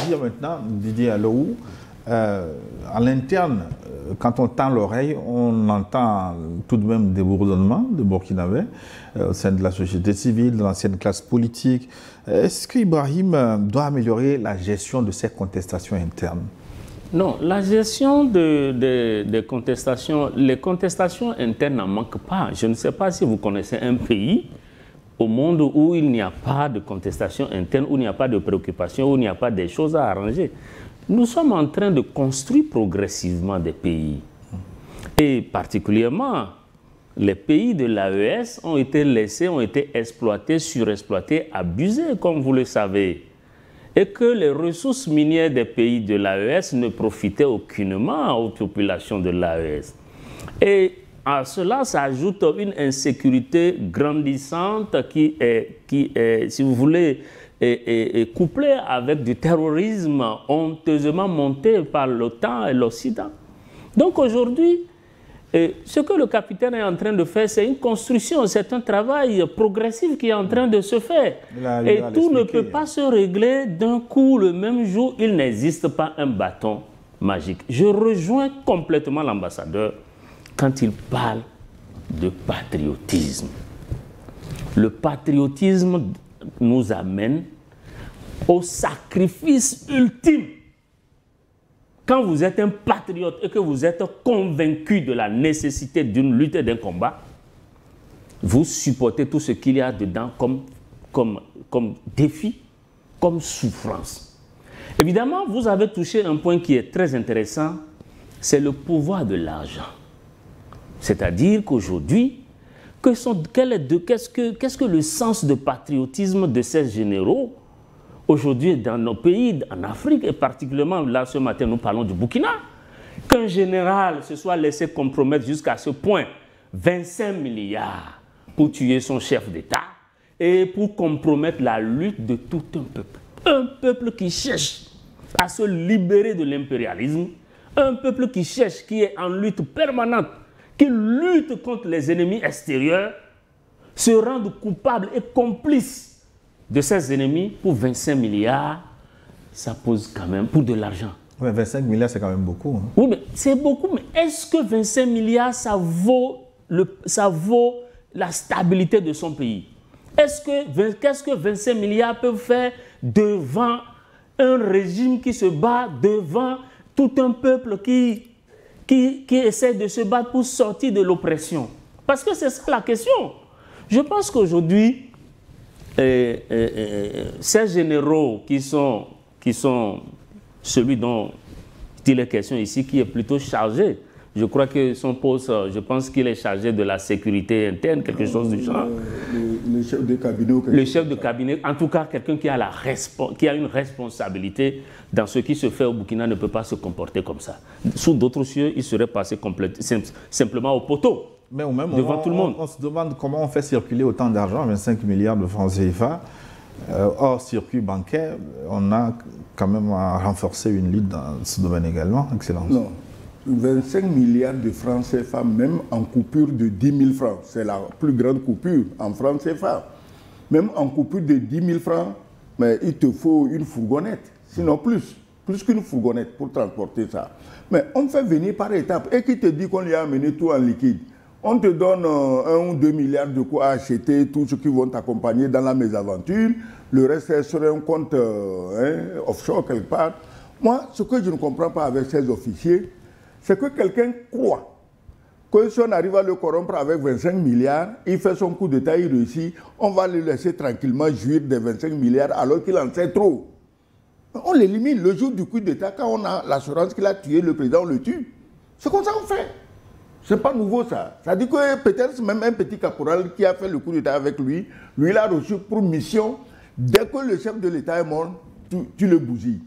dire maintenant, Didier Alou, à l'interne, quand on tend l'oreille, on entend tout de même des bourdonnements de Burkinabés au sein de la société civile, de l'ancienne classe politique. Est-ce qu'Ibrahim doit améliorer la gestion de ces contestations internes? Non, la gestion des contestations, les contestations internes n'en manquent pas. Je ne sais pas si vous connaissez un pays au monde où il n'y a pas de contestation interne, où il n'y a pas de préoccupation, où il n'y a pas des choses à arranger. Nous sommes en train de construire progressivement des pays. Et particulièrement, les pays de l'AES ont été laissés, ont été exploités, surexploités, abusés, comme vous le savez. Et que les ressources minières des pays de l'AES ne profitaient aucunement aux populations de l'AES. Et à cela s'ajoute une insécurité grandissante qui est, si vous voulez, couplée avec du terrorisme honteusement monté par l'OTAN et l'Occident. Donc aujourd'hui, ce que le capitaine est en train de faire, c'est une construction, c'est un travail progressif qui est en train de se faire. Et tout ne peut pas se régler d'un coup le même jour. Il n'existe pas un bâton magique. Je rejoins complètement l'ambassadeur quand il parle de patriotisme. Le patriotisme nous amène au sacrifice ultime. Quand vous êtes un patriote et que vous êtes convaincu de la nécessité d'une lutte et d'un combat, vous supportez tout ce qu'il y a dedans comme défi, comme souffrance. Évidemment, vous avez touché un point qui est très intéressant, c'est le pouvoir de l'argent. C'est-à-dire qu'aujourd'hui, qu'est-ce que le sens de patriotisme de ces généraux aujourd'hui, dans nos pays, en Afrique, et particulièrement, là, ce matin, nous parlons du Burkina, qu'un général se soit laissé compromettre jusqu'à ce point 25 milliards pour tuer son chef d'État et pour compromettre la lutte de tout un peuple. Un peuple qui cherche à se libérer de l'impérialisme, un peuple qui cherche, qui est en lutte permanente, qui lutte contre les ennemis extérieurs, se rendre coupable et complice de ses ennemis pour 25 milliards, ça pose quand même pour de l'argent. Ouais, 25 milliards, c'est quand même beaucoup. Hein. Oui, mais c'est beaucoup, mais est-ce que 25 milliards, ça vaut la stabilité de son pays? Qu'est-ce que 25 milliards peuvent faire devant un régime qui se bat, devant tout un peuple qui essaie de se battre pour sortir de l'oppression? Parce que c'est ça la question. Je pense qu'aujourd'hui, ces généraux qui sont celui dont il est question ici, qui est plutôt chargé, je crois que son poste, je pense qu'il est chargé de la sécurité interne, quelque chose du genre. Le chef de cabinet. Le chef de cabinet, en tout cas quelqu'un qui a une responsabilité dans ce qui se fait au Burkina ne peut pas se comporter comme ça. Sous d'autres cieux, il serait passé simplement au poteau. Mais au même devant moment, tout le monde. On se demande comment on fait circuler autant d'argent, 25 milliards de francs CFA, hors circuit bancaire. On a quand même renforcé une lutte dans ce domaine également, Excellence. Non, 25 milliards de francs CFA, même en coupure de 10 000 francs. C'est la plus grande coupure en francs CFA. Même en coupure de 10 000 francs, mais il te faut une fourgonnette, sinon plus qu'une fourgonnette pour transporter ça. Mais on fait venir par étapes. Et qui te dit qu'on lui a amené tout en liquide? On te donne 1 ou 2 milliards de quoi acheter, tous ceux qui vont t'accompagner dans la mésaventure. Le reste est sur un compte offshore quelque part. Moi, ce que je ne comprends pas avec ces officiers, c'est que quelqu'un croit que si on arrive à le corrompre avec 25 milliards, il fait son coup d'État, il réussit, on va le laisser tranquillement jouir des 25 milliards alors qu'il en sait trop. On l'élimine le jour du coup d'État, quand on a l'assurance qu'il a tué le président, on le tue. C'est comme ça qu'on fait. C'est pas nouveau ça. Ça dit que peut-être même un petit caporal qui a fait le coup d'État avec lui, il a reçu pour mission, dès que le chef de l'État est mort, tu le bousilles.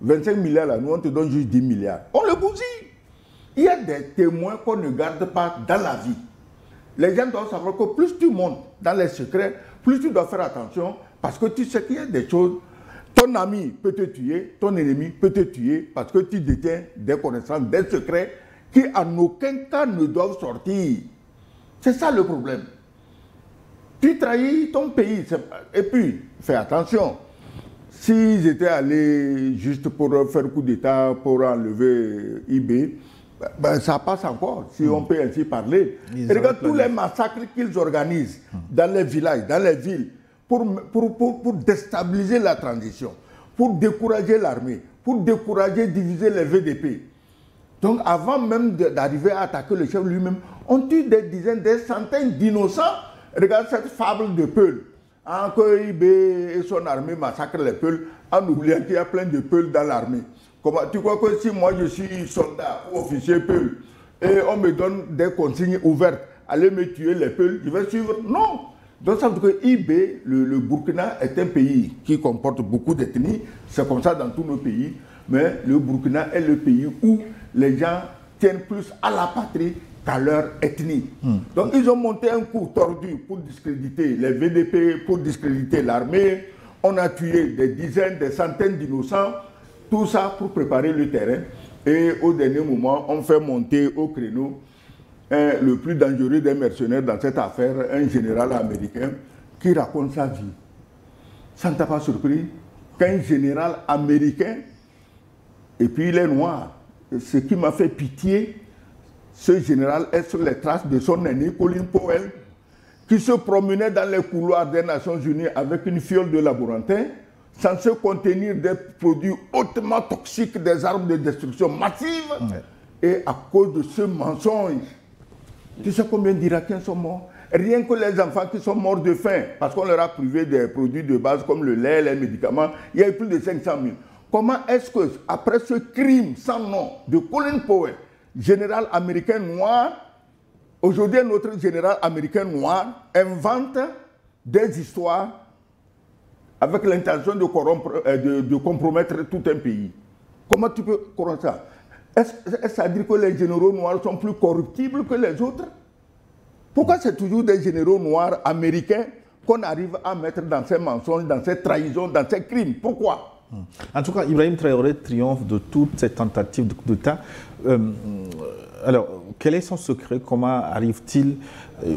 25 milliards là, nous on te donne juste 10 milliards. On le bousille. Il y a des témoins qu'on ne garde pas dans la vie. Les gens doivent savoir que plus tu montes dans les secrets, plus tu dois faire attention, parce que tu sais qu'il y a des choses. Ton ami peut te tuer, ton ennemi peut te tuer, parce que tu détiens des connaissances, des secrets qui en aucun cas ne doivent sortir. C'est ça le problème. Tu trahis ton pays. Et puis, fais attention. s'ils étaient allés juste pour faire coup d'État, pour enlever IB, ben, ça passe encore, si on peut ainsi parler. Et regarde tous les massacres qu'ils organisent dans les villages, dans les villes, pour déstabiliser la transition, pour décourager l'armée, pour décourager, diviser les VDP. Donc avant même d'arriver à attaquer le chef lui-même, on tue des dizaines, des centaines d'innocents. Regarde cette fable de Peul. Que IB et son armée massacrent les Peuls en oubliant qu'il y a plein de Peuls dans l'armée. Tu crois que si moi je suis soldat ou officier Peul et on me donne des consignes ouvertes, allez me tuer les Peuls, je vais suivre? Non. Donc ça veut dire que IB, le Burkina est un pays qui comporte beaucoup d'ethnies, c'est comme ça dans tous nos pays, mais le Burkina est le pays où les gens tiennent plus à la patrie qu'à leur ethnie. Donc ils ont monté un coup tordu pour discréditer les VDP, pour discréditer l'armée. On a tué des dizaines, des centaines d'innocents. Tout ça pour préparer le terrain. Et au dernier moment, on fait monter au créneau le plus dangereux des mercenaires dans cette affaire, un général américain qui raconte sa vie. Ça ne t'a pas surpris qu'un général américain, et puis il est noir. Ce qui m'a fait pitié, ce général est sur les traces de son aîné, Colin Powell, qui se promenait dans les couloirs des Nations Unies avec une fiole de laborantin, censé contenir des produits hautement toxiques, des armes de destruction massive. Et à cause de ce mensonge, tu sais combien d'Irakiens sont morts? Rien que les enfants qui sont morts de faim, parce qu'on leur a privé des produits de base comme le lait, les médicaments, il y a eu plus de 500 000. Comment est-ce que, après ce crime sans nom de Colin Powell, général américain noir, aujourd'hui un autre général américain noir, invente des histoires avec l'intention de compromettre tout un pays? Comment tu peux corrompre ça? Est-ce que ça veut dire que les généraux noirs sont plus corruptibles que les autres? Pourquoi c'est toujours des généraux noirs américains qu'on arrive à mettre dans ces mensonges, dans ces trahisons, dans ces crimes? Pourquoi? En tout cas, Ibrahim Traoré triomphe de toutes ces tentatives de coup d'État. Alors, quel est son secret? Comment arrive-t-il?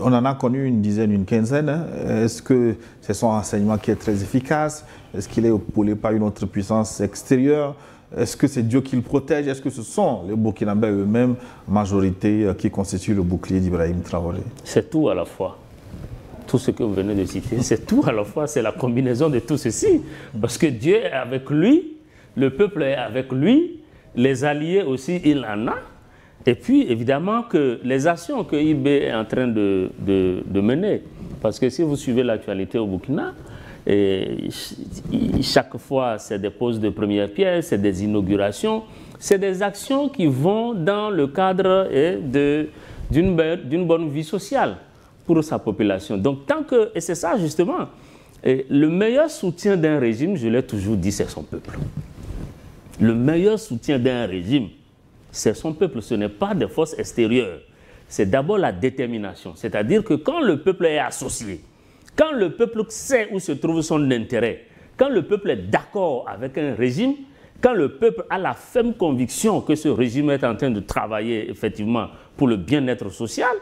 On en a connu une dizaine, une quinzaine. Est-ce que c'est son renseignement qui est très efficace? Est-ce qu'il est épaulé par une autre puissance extérieure? Est-ce que c'est Dieu qui le protège? Est-ce que ce sont les Burkinabés eux-mêmes, majorité, qui constituent le bouclier d'Ibrahim Traoré? C'est tout à la fois. Tout ce que vous venez de citer, c'est tout à la fois, c'est la combinaison de tout ceci. Parce que Dieu est avec lui, le peuple est avec lui, les alliés aussi, il en a. Et puis, évidemment, que les actions que IB est en train de mener, parce que si vous suivez l'actualité au Burkina, et chaque fois, c'est des poses de première pierre, c'est des inaugurations, c'est des actions qui vont dans le cadre d'une bonne vie sociale pour sa population. Donc, tant que, et c'est ça justement, le meilleur soutien d'un régime, je l'ai toujours dit, c'est son peuple. Le meilleur soutien d'un régime, c'est son peuple, ce n'est pas des forces extérieures. C'est d'abord la détermination, c'est-à-dire que quand le peuple est associé, quand le peuple sait où se trouve son intérêt, quand le peuple est d'accord avec un régime, quand le peuple a la ferme conviction que ce régime est en train de travailler effectivement pour le bien-être social,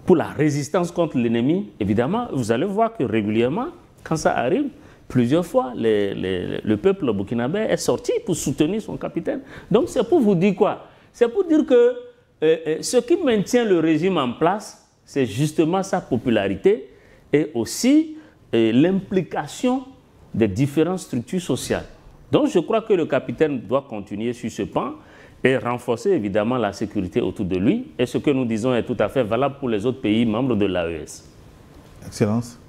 pour la résistance contre l'ennemi, évidemment, vous allez voir que régulièrement, quand ça arrive, plusieurs fois, le peuple burkinabé est sorti pour soutenir son capitaine. Donc c'est pour vous dire quoi? C'est pour dire que ce qui maintient le régime en place, c'est justement sa popularité et aussi l'implication des différentes structures sociales. Donc je crois que le capitaine doit continuer sur ce pan et renforcer évidemment la sécurité autour de lui. Et ce que nous disons est tout à fait valable pour les autres pays membres de l'AES. Excellence.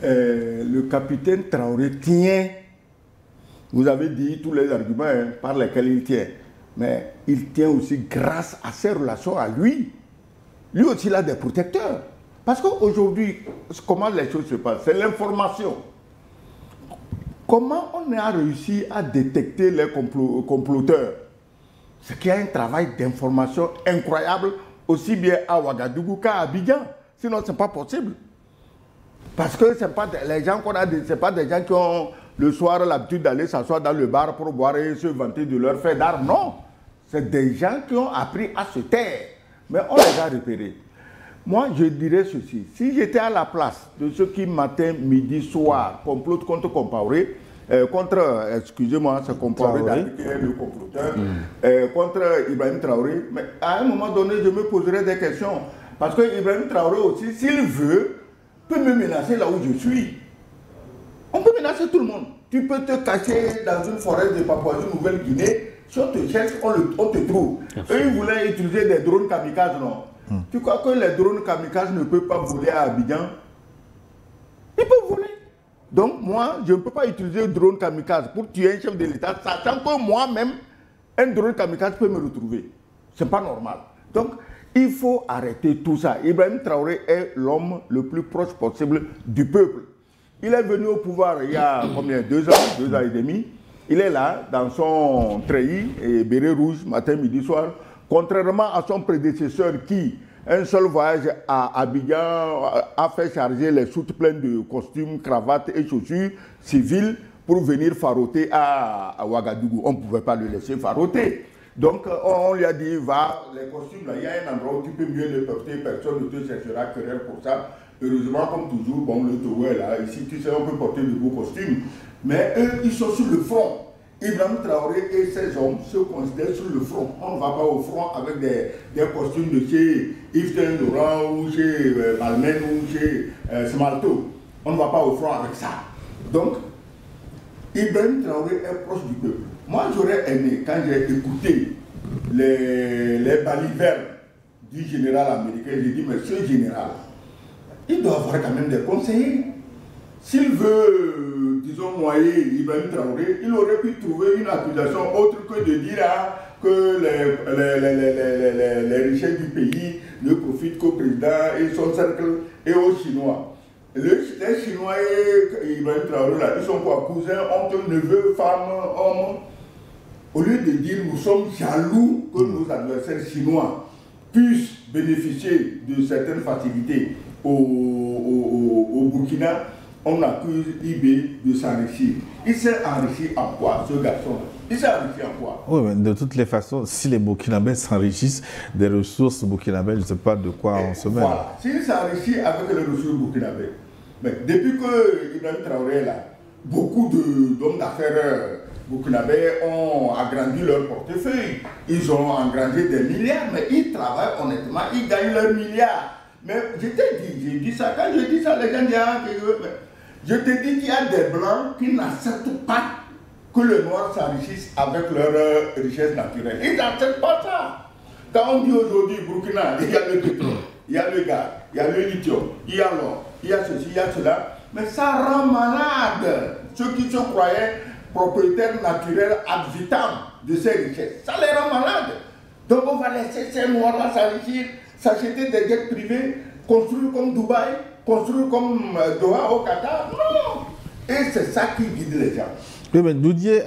Le capitaine Traoré tient, vous avez dit tous les arguments par lesquels il tient, mais il tient aussi grâce à ses relations à lui. Lui aussi, il a des protecteurs. Parce qu'aujourd'hui, comment les choses se passent? C'est l'information. Comment on a réussi à détecter les comploteurs? C'est qu'il y a un travail d'information incroyable, aussi bien à Ouagadougou qu'à Abidjan. Sinon, ce n'est pas possible. Parce que ce n'est pas les gens qu'on a, c'est pas des gens qui ont le soir l'habitude d'aller s'asseoir dans le bar pour boire et se vanter de leur fait d'art. Non, c'est des gens qui ont appris à se taire. Mais on les a repérés. Moi, je dirais ceci. Si j'étais à la place de ceux qui, matin, midi, soir, complotent contre Compaoré, contre, excusez-moi, c'est comparé avec le constructeur, contre Ibrahim Traoré. Mais à un moment donné, je me poserai des questions. Parce que Ibrahim Traoré aussi, s'il veut, peut me menacer là où je suis. On peut menacer tout le monde. Tu peux te cacher dans une forêt de Papouasie-Nouvelle-Guinée. Si on te cherche, on te trouve. Eux, ils voulaient utiliser des drones kamikazes, non? Tu crois que les drones kamikazes ne peuvent pas voler à Abidjan? Ils peuvent voler. Donc moi, je ne peux pas utiliser un drone kamikaze pour tuer un chef de l'État, sachant que moi-même, un drone kamikaze peut me retrouver. Ce n'est pas normal. Donc, il faut arrêter tout ça. Ibrahim Traoré est l'homme le plus proche possible du peuple. Il est venu au pouvoir il y a combien? 2 ans, 2 ans et demi. Il est là, dans son treillis et béret rouge, matin, midi, soir. Contrairement à son prédécesseur qui, un seul voyage à Abidjan, a fait charger les soutes pleines de costumes, cravates et chaussures civiles pour venir faroter à Ouagadougou. On ne pouvait pas le laisser faroter. Donc on lui a dit, va, les costumes, là, il y a un endroit où tu peux mieux les porter, personne ne te cherchera querelle pour ça. Heureusement, comme toujours, bon, le Togo est là, ici, tu sais, on peut porter de beaux costumes. Mais eux, ils sont sur le front. Ibrahim Traoré et ses hommes se considèrent sur le front. On ne va pas au front avec des costumes de chez Yves Saint Laurent ou chez Balmain ou chez Smalto. On ne va pas au front avec ça. Donc, Ibrahim Traoré est proche du peuple. Moi, j'aurais aimé, quand j'ai écouté les balivernes du général américain, j'ai dit, monsieur le général, il doit avoir quand même des conseillers. S'il veut, disons, noyer Ibrahim Traoré, il aurait pu trouver une accusation autre que de dire que les richesses du pays ne profitent qu'au président et son cercle et aux Chinois. Les Chinois et Ibrahim Traoré, là, ils sont quoi? Cousins, oncles, neveux, femmes, hommes. Au lieu de dire nous sommes jaloux que nos adversaires chinois puissent bénéficier de certaines facilités au Burkina, on accuse IB de s'enrichir. Il s'est enrichi en quoi, ce garçon? Il s'est enrichi en quoi? Oui, mais de toutes les façons, si les Burkinabés s'enrichissent des ressources burkinabées, je ne sais pas de quoi on se met. Voilà, s'il s'enrichit avec les ressources burkinabées, mais depuis que Ibrahim Traoré est là, beaucoup d'hommes d'affaires burkinabés ont agrandi leur portefeuille. Ils ont engrangé des milliards, mais ils travaillent honnêtement, ils gagnent leurs milliards. Mais je t'ai dit, j'ai dit ça, quand je dis ça, les gens disent, je te dis qu'il y a des blancs qui n'acceptent pas que les noirs s'enrichissent avec leur richesse naturelle. Ils n'acceptent pas ça. Quand on dit aujourd'hui Burkina, il y a le pétrole, il y a le gaz, il y a le lithium, il y a l'or, il y a ceci, il y a cela, mais ça rend malade ceux qui se croyaient propriétaires naturels ad vitam de ces richesses. Ça les rend malades. Donc on va laisser ces noirs-là s'enrichir, s'acheter des jets privés, construire comme Dubaï, construire comme Doha au Qatar. Non. Et c'est ça qui guide les gens. Oui, mais Doudier